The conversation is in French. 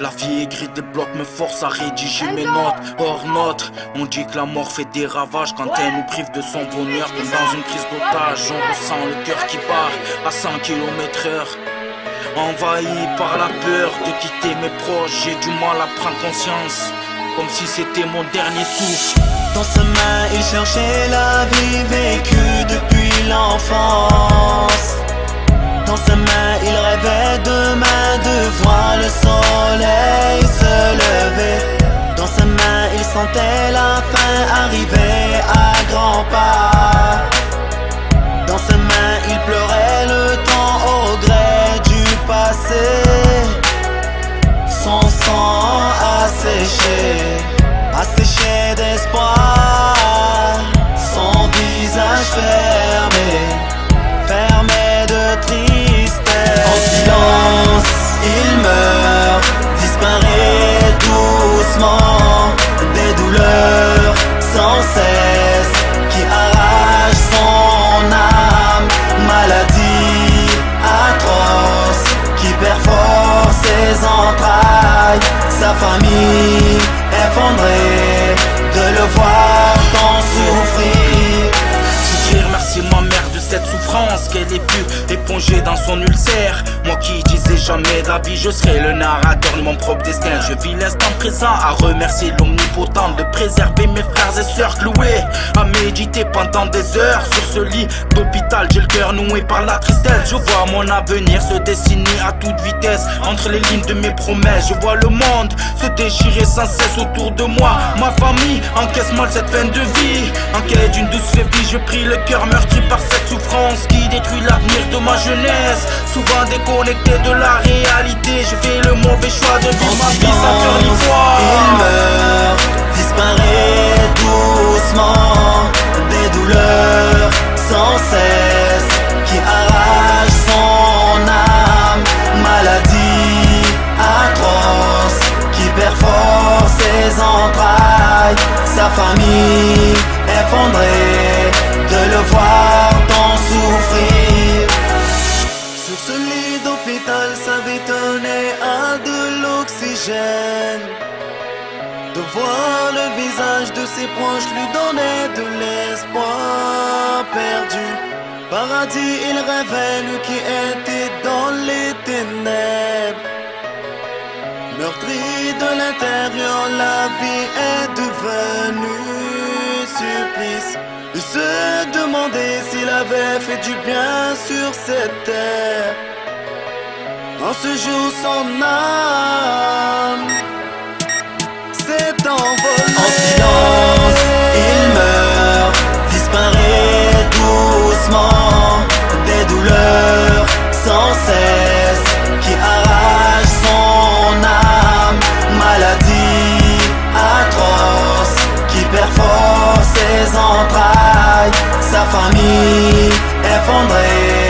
La vie aigrie des blocs me force à rédiger mes notes. Hors note, on dit que la mort fait des ravages quand elle nous prive de son bonheur. Comme dans une prise d'otage, on ressent le cœur qui bat à 100 km/h. Envahi par la peur de quitter mes proches, j'ai du mal à prendre conscience, comme si c'était mon dernier souffle. Dans sa main, il cherchait la vie vécue depuis l'enfance. Dans sa main, il rêvait demain de voir le soleil se lever. Dans sa main, il sentait la fin arriver à grands pas. Dans sa main, il pleurait le temps au regret du passé. Son sang asséché d'espoir. Son visage fermé de tristesse. En silence, il meurt, disparaît doucement. Des douleurs sans cesse qui arrachent son âme. Maladie atroce qui perfore ses entrailles. Sa famille effondrée de le voir tant souffrir. Je remercie ma mère de cette souffrance qu'elle ait pu éponger dans son ulcère. Moi qui disais jamais de la vie, je serai le narrateur de mon propre destin. Je vis l'instant présent à remercier l'omnipotent de préserver mes frères et sœurs cloués à méditer pendant des heures sur ce lit d'hôpital. J'ai le cœur noué par la tristesse. Je vois mon avenir se dessiner à toute vitesse entre les lignes de mes promesses. Je vois le monde se déchirer sans cesse autour de moi. Ma famille encaisse mal cette fin de vie. En quête d'une douce vie, je prie le cœur meurtri par cette souffrance qui détruit l'avenir de ma jeunesse. Souvent déconnecté de la réalité, je fais le mauvais choix de vivre ma vie sans cœur ni foi. Il meurt, disparaît doucement. Des douleurs sans cesse qui arrachent son âme. Maladie atroce qui perfore ses entrailles. Sa famille effondrée de le voir tant souffrir. Sur ce lit d'hôpital, ça bétonnait à de l'oxygène. De voir le visage de ses proches lui donnait de l'espoir perdu. Paradis, il rêvait, lui qui était dans les ténèbres. Meurtri de l'intérieur, la vie est devenue supplice. Il se demandait s'il avait fait du bien sur cette terre. En ce jour, son âme s'est envolée. En silence, il meurt, disparaît doucement. Des douleurs sans cesse qui arrachent son âme. Maladie atroce qui perfore ses entrailles. Sa famille effondrée